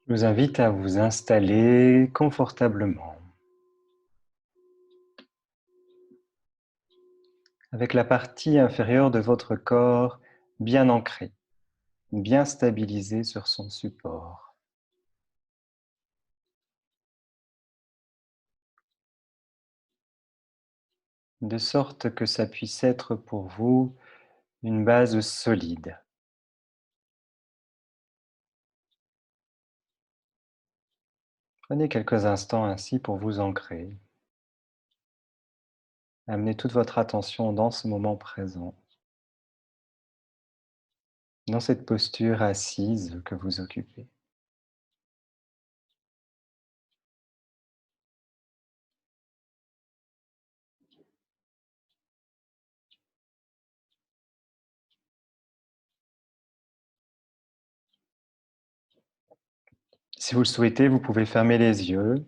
Je vous invite à vous installer confortablement, avec la partie inférieure de votre corps bien ancrée, bien stabilisée sur son support. De sorte que ça puisse être pour vous une base solide. Prenez quelques instants ainsi pour vous ancrer. Amenez toute votre attention dans ce moment présent, dans cette posture assise que vous occupez. Si vous le souhaitez, vous pouvez fermer les yeux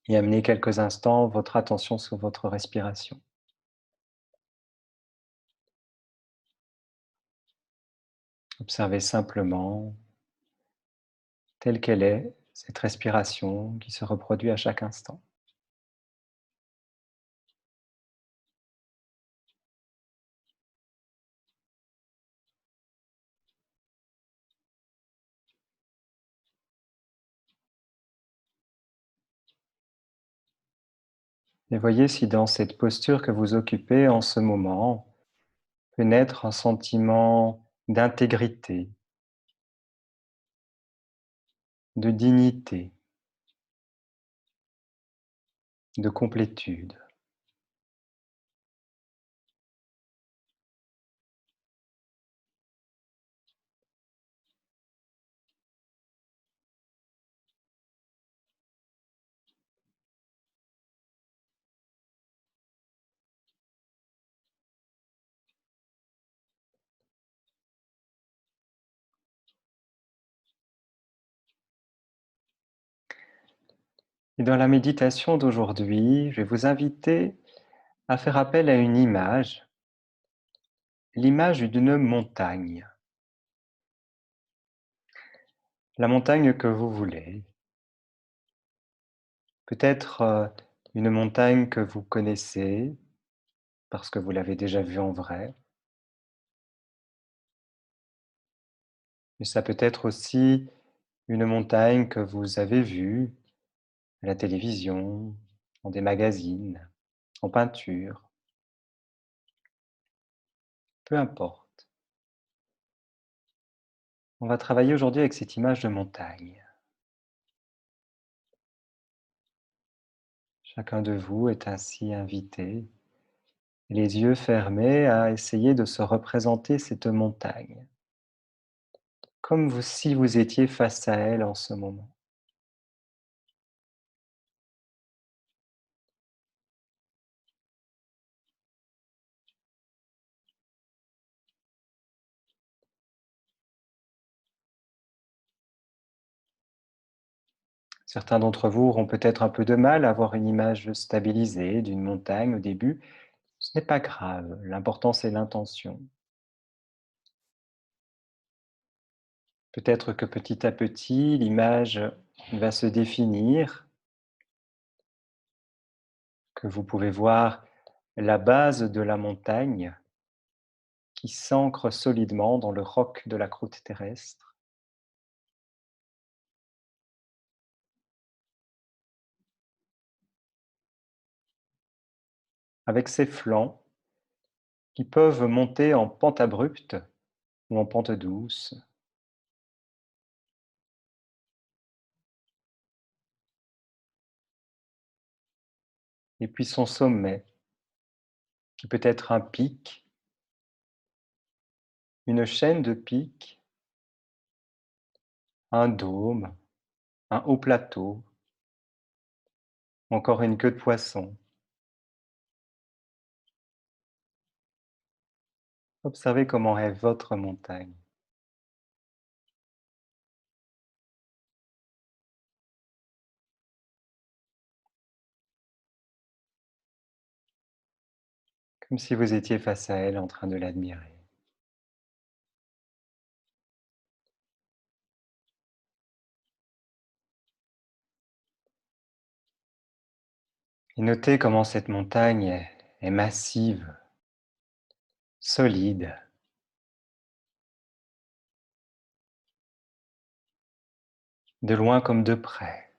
et amener quelques instants votre attention sur votre respiration. Observez simplement, telle qu'elle est, cette respiration qui se reproduit à chaque instant. Et voyez si dans cette posture que vous occupez en ce moment peut naître un sentiment d'intégrité, de dignité, de complétude. Et dans la méditation d'aujourd'hui, je vais vous inviter à faire appel à une image, l'image d'une montagne. La montagne que vous voulez. Peut-être une montagne que vous connaissez parce que vous l'avez déjà vue en vrai. Mais ça peut être aussi une montagne que vous avez vue à la télévision, dans des magazines, en peinture, peu importe. On va travailler aujourd'hui avec cette image de montagne. Chacun de vous est ainsi invité, les yeux fermés, à essayer de se représenter cette montagne, comme si vous étiez face à elle en ce moment. Certains d'entre vous auront peut-être un peu de mal à avoir une image stabilisée d'une montagne au début. Ce n'est pas grave, l'important c'est l'intention. Peut-être que petit à petit, l'image va se définir, que vous pouvez voir la base de la montagne qui s'ancre solidement dans le roc de la croûte terrestre, avec ses flancs qui peuvent monter en pente abrupte ou en pente douce, et puis son sommet qui peut être un pic, une chaîne de pics, un dôme, un haut plateau, Encore une queue de poisson. Observez comment est votre montagne. Comme si vous étiez face à elle en train de l'admirer. Et notez comment cette montagne est massive, solide, de loin comme de près.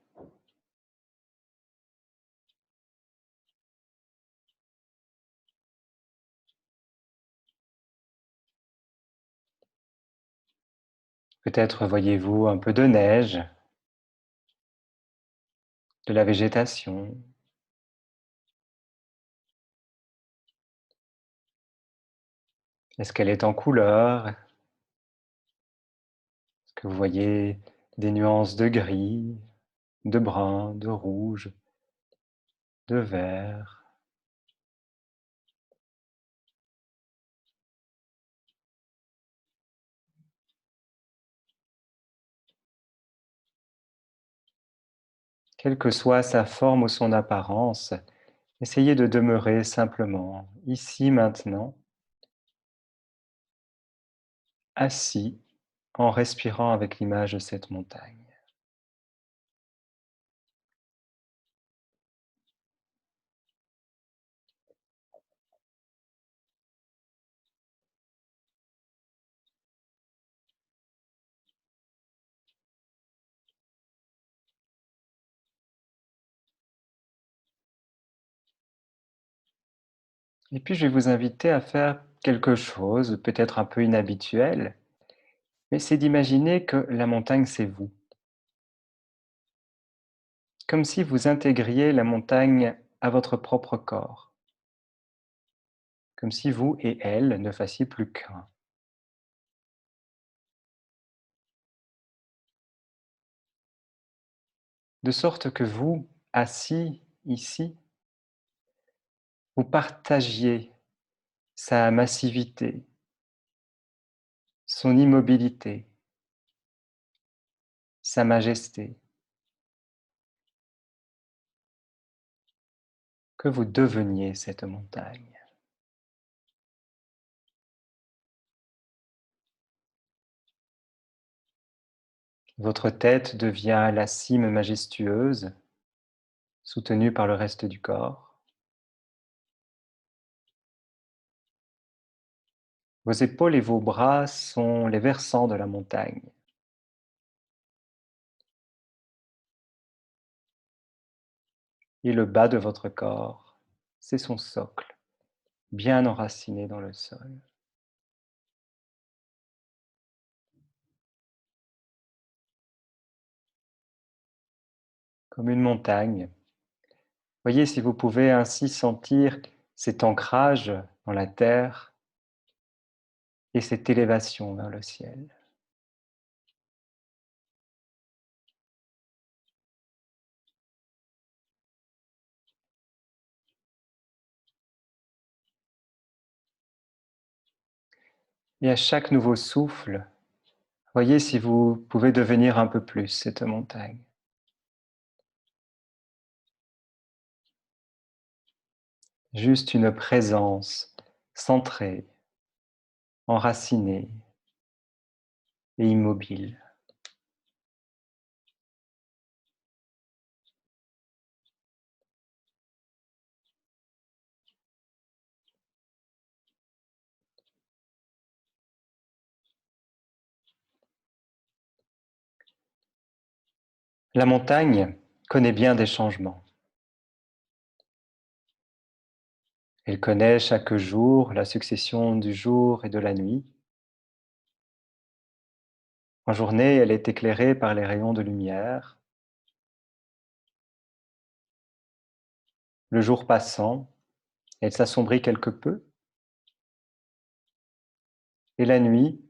Peut-être voyez-vous un peu de neige, de la végétation. Est-ce qu'elle est en couleur? Est-ce que vous voyez des nuances de gris, de brun, de rouge, de vert? Quelle que soit sa forme ou son apparence, essayez de demeurer simplement, ici, maintenant, assis, en respirant avec l'image de cette montagne. Et puis je vais vous inviter à faire quelque chose, peut-être un peu inhabituel, mais c'est d'imaginer que la montagne, c'est vous. Comme si vous intégriez la montagne à votre propre corps. Comme si vous et elle ne fassiez plus qu'un. De sorte que vous, assis ici, vous partagiez sa massivité, son immobilité, sa majesté, que vous deveniez cette montagne. Votre tête devient la cime majestueuse, soutenue par le reste du corps. Vos épaules et vos bras sont les versants de la montagne. Et le bas de votre corps, c'est son socle, bien enraciné dans le sol. Comme une montagne. Voyez si vous pouvez ainsi sentir cet ancrage dans la terre et cette élévation vers le ciel. Et à chaque nouveau souffle, voyez si vous pouvez devenir un peu plus cette montagne. Juste une présence centrée, enracinée et immobile. La montagne connaît bien des changements. Elle connaît chaque jour la succession du jour et de la nuit. En journée, elle est éclairée par les rayons de lumière. Le jour passant, elle s'assombrit quelque peu. Et la nuit,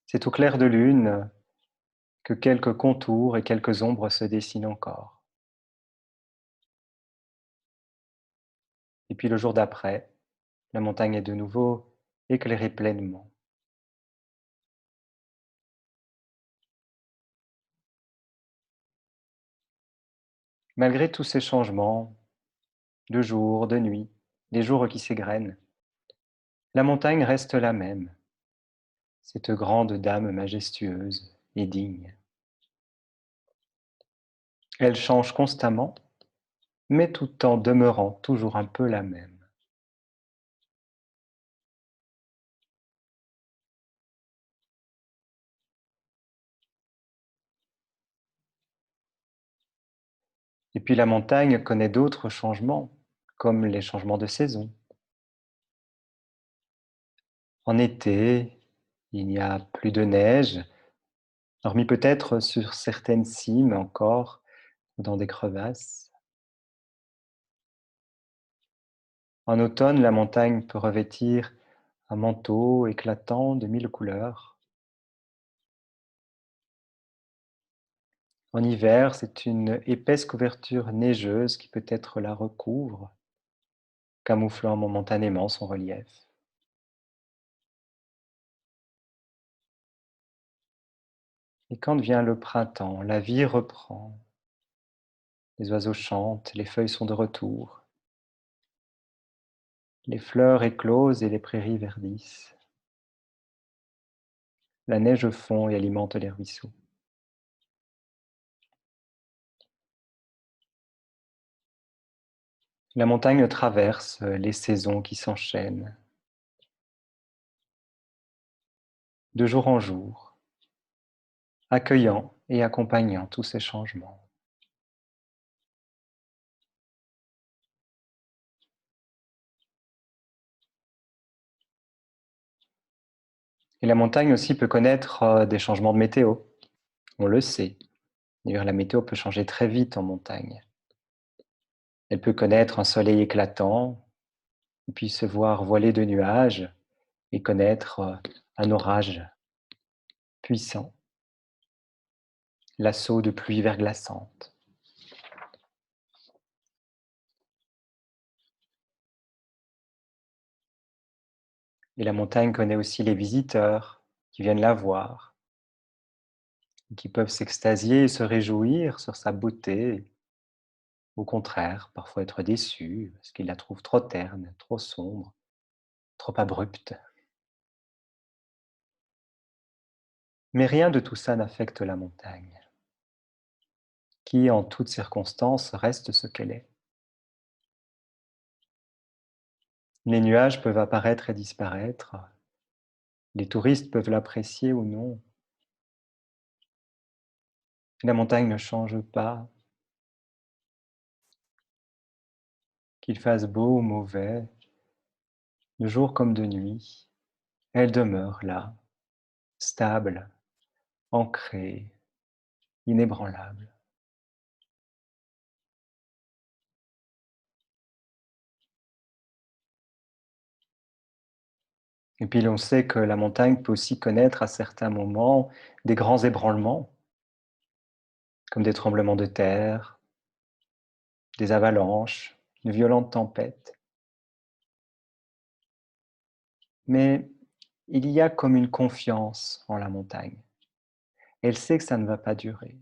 c'est au clair de lune que quelques contours et quelques ombres se dessinent encore. Et puis le jour d'après, la montagne est de nouveau éclairée pleinement. Malgré tous ces changements, de jour, de nuit, les jours qui s'égrènent, la montagne reste la même, cette grande dame majestueuse et digne. Elle change constamment, mais tout en demeurant toujours un peu la même. Et puis la montagne connaît d'autres changements, comme les changements de saison. En été, il n'y a plus de neige, hormis peut-être sur certaines cimes encore, ou dans des crevasses. En automne, la montagne peut revêtir un manteau éclatant de mille couleurs. En hiver, c'est une épaisse couverture neigeuse qui peut-être la recouvre, camouflant momentanément son relief. Et quand vient le printemps, la vie reprend. Les oiseaux chantent, les feuilles sont de retour, les fleurs éclosent et les prairies verdissent. La neige fond et alimente les ruisseaux. La montagne traverse les saisons qui s'enchaînent, de jour en jour, accueillant et accompagnant tous ces changements. Et la montagne aussi peut connaître des changements de météo, on le sait. D'ailleurs, la météo peut changer très vite en montagne. Elle peut connaître un soleil éclatant, et puis se voir voilée de nuages, et connaître un orage puissant, l'assaut de pluie verglaçante. Et la montagne connaît aussi les visiteurs qui viennent la voir, qui peuvent s'extasier et se réjouir sur sa beauté, au contraire, parfois être déçus parce qu'ils la trouvent trop terne, trop sombre, trop abrupte. Mais rien de tout ça n'affecte la montagne, qui en toutes circonstances reste ce qu'elle est. Les nuages peuvent apparaître et disparaître, les touristes peuvent l'apprécier ou non. La montagne ne change pas, qu'il fasse beau ou mauvais, de jour comme de nuit, elle demeure là, stable, ancrée, inébranlable. Et puis l'on sait que la montagne peut aussi connaître à certains moments des grands ébranlements, comme des tremblements de terre, des avalanches, de violentes tempêtes. Mais il y a comme une confiance en la montagne. Elle sait que ça ne va pas durer.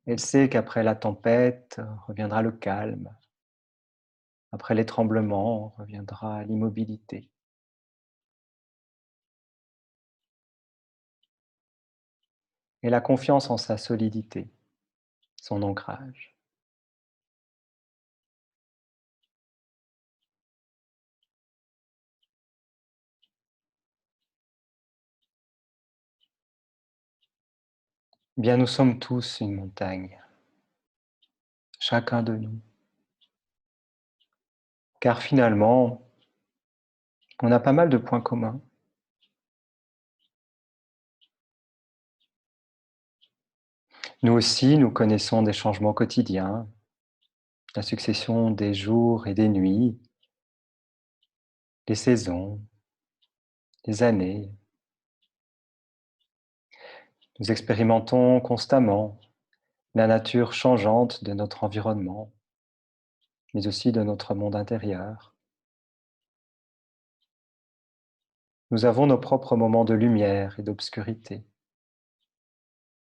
Elle sait qu'après la tempête reviendra le calme. Après les tremblements reviendra l'immobilité. Et la confiance en sa solidité, son ancrage. Eh bien, nous sommes tous une montagne, chacun de nous. Car finalement, on a pas mal de points communs. Nous aussi, nous connaissons des changements quotidiens, la succession des jours et des nuits, des saisons, des années. Nous expérimentons constamment la nature changeante de notre environnement. mais aussi de notre monde intérieur. Nous avons nos propres moments de lumière et d'obscurité,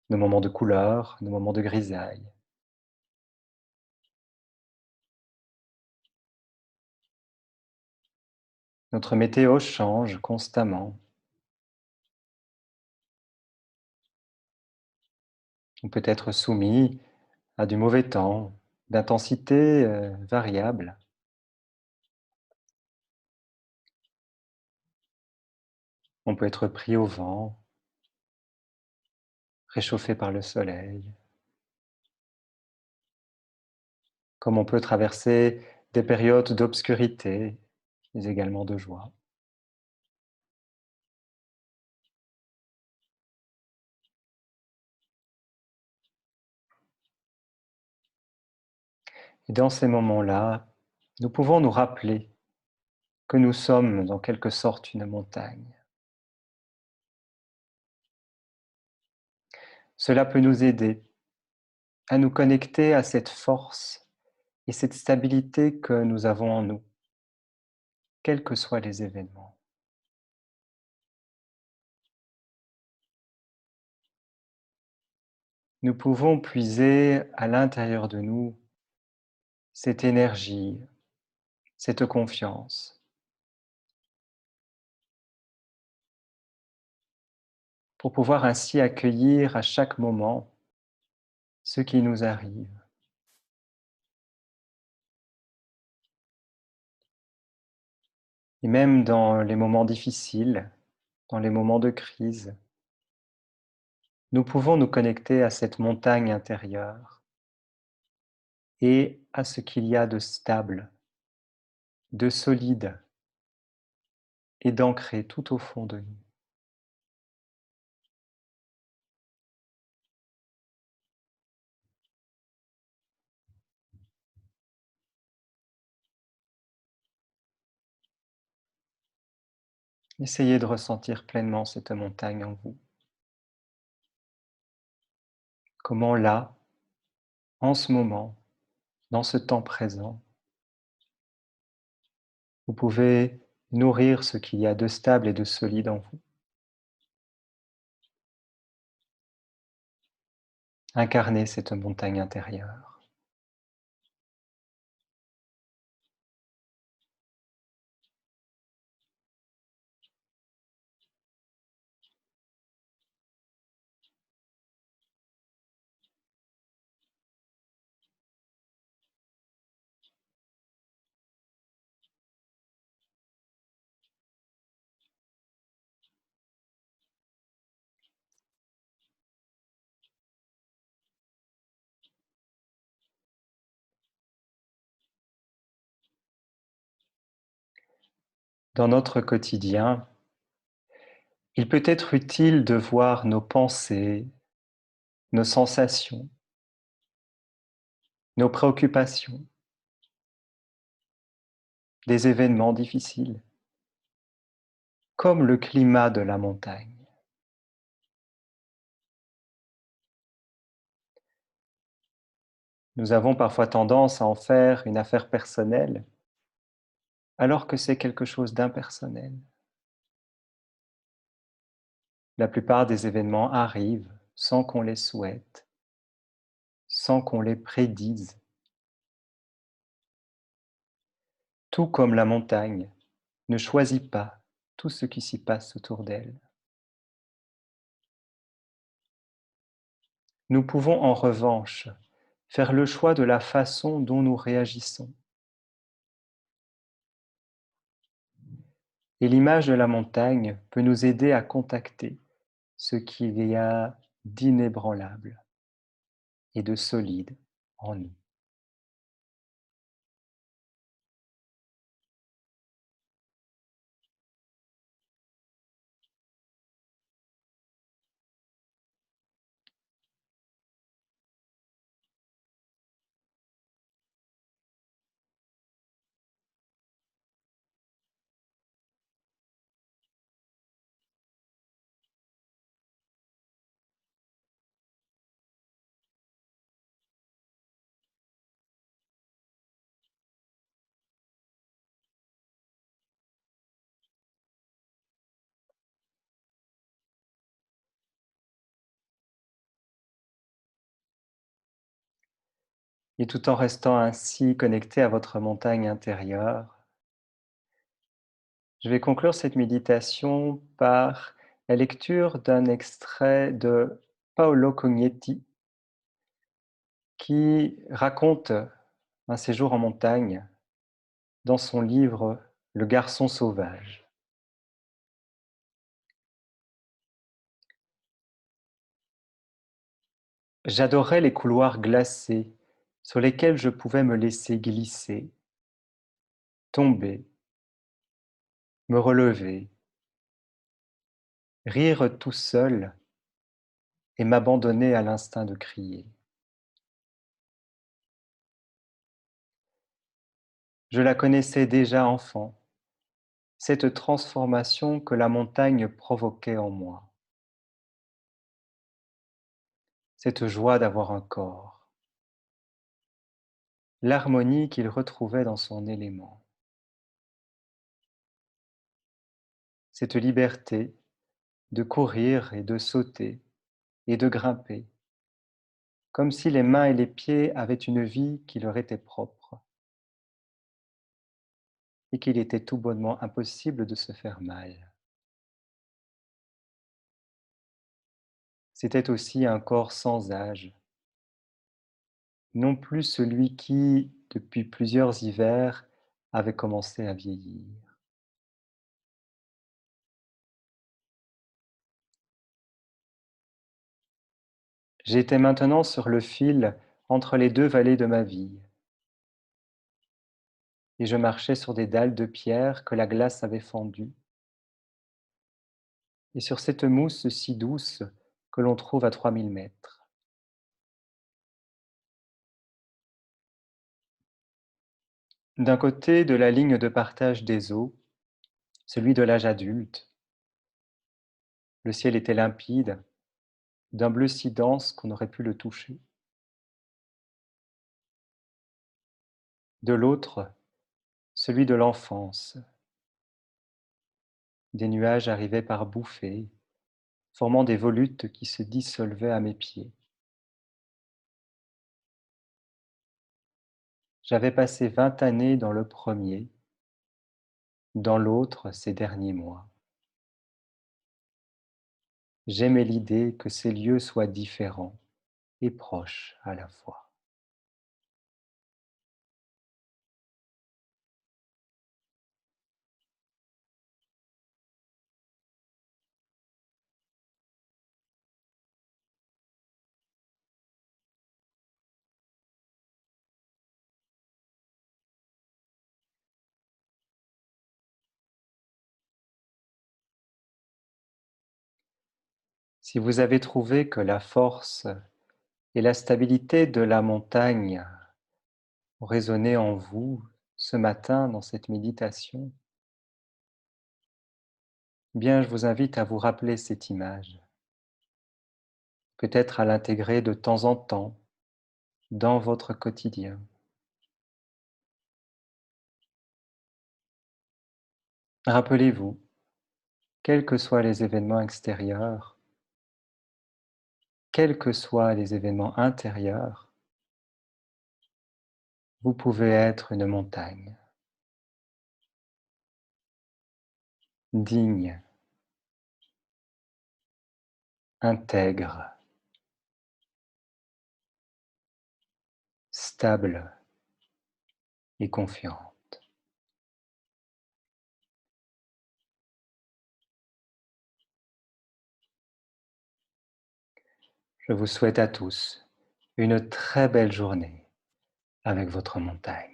nos moments de couleur, nos moments de grisaille. Notre météo change constamment. On peut être soumis à du mauvais temps, d'intensité variable. On peut être pris au vent, réchauffé par le soleil, comme on peut traverser des périodes d'obscurité, mais également de joie. Et dans ces moments-là, nous pouvons nous rappeler que nous sommes en quelque sorte une montagne. Cela peut nous aider à nous connecter à cette force et cette stabilité que nous avons en nous, quels que soient les événements. Nous pouvons puiser à l'intérieur de nous cette énergie, cette confiance, pour pouvoir ainsi accueillir à chaque moment ce qui nous arrive. Et même dans les moments difficiles, dans les moments de crise, nous pouvons nous connecter à cette montagne intérieure et à ce qu'il y a de stable, de solide et d'ancré tout au fond de nous. Essayez de ressentir pleinement cette montagne en vous. Comment là, en ce moment, dans ce temps présent, vous pouvez nourrir ce qu'il y a de stable et de solide en vous. Incarner cette montagne intérieure. Dans notre quotidien, il peut être utile de voir nos pensées, nos sensations, nos préoccupations, des événements difficiles, comme le climat de la montagne. Nous avons parfois tendance à en faire une affaire personnelle, alors que c'est quelque chose d'impersonnel. La plupart des événements arrivent sans qu'on les souhaite, sans qu'on les prédise. Tout comme la montagne ne choisit pas tout ce qui s'y passe autour d'elle. Nous pouvons en revanche faire le choix de la façon dont nous réagissons. Et l'image de la montagne peut nous aider à contacter ce qu'il y a d'inébranlable et de solide en nous. Et tout en restant ainsi connecté à votre montagne intérieure, je vais conclure cette méditation par la lecture d'un extrait de Paolo Cognetti qui raconte un séjour en montagne dans son livre Le garçon sauvage. J'adorais les couloirs glacés sur lesquels je pouvais me laisser glisser, tomber, me relever, rire tout seul et m'abandonner à l'instinct de crier. Je la connaissais déjà enfant, cette transformation que la montagne provoquait en moi, cette joie d'avoir un corps, l'harmonie qu'il retrouvait dans son élément, cette liberté de courir et de sauter et de grimper, comme si les mains et les pieds avaient une vie qui leur était propre et qu'il était tout bonnement impossible de se faire mal. C'était aussi un corps sans âge, non plus celui qui, depuis plusieurs hivers, avait commencé à vieillir. J'étais maintenant sur le fil entre les deux vallées de ma vie, et je marchais sur des dalles de pierre que la glace avait fendues, et sur cette mousse si douce que l'on trouve à 3000 mètres. D'un côté de la ligne de partage des eaux, celui de l'âge adulte, le ciel était limpide, d'un bleu si dense qu'on aurait pu le toucher. De l'autre, celui de l'enfance, des nuages arrivaient par bouffées, formant des volutes qui se dissolvaient à mes pieds. J'avais passé 20 années dans le premier, dans l'autre ces derniers mois. J'aimais l'idée que ces lieux soient différents et proches à la fois. Si vous avez trouvé que la force et la stabilité de la montagne ont résonné en vous ce matin dans cette méditation, bien je vous invite à vous rappeler cette image, peut-être à l'intégrer de temps en temps dans votre quotidien. Rappelez-vous, quels que soient les événements extérieurs, quels que soient les événements intérieurs, vous pouvez être une montagne, digne, intègre, stable et confiante. Je vous souhaite à tous une très belle journée avec votre montagne.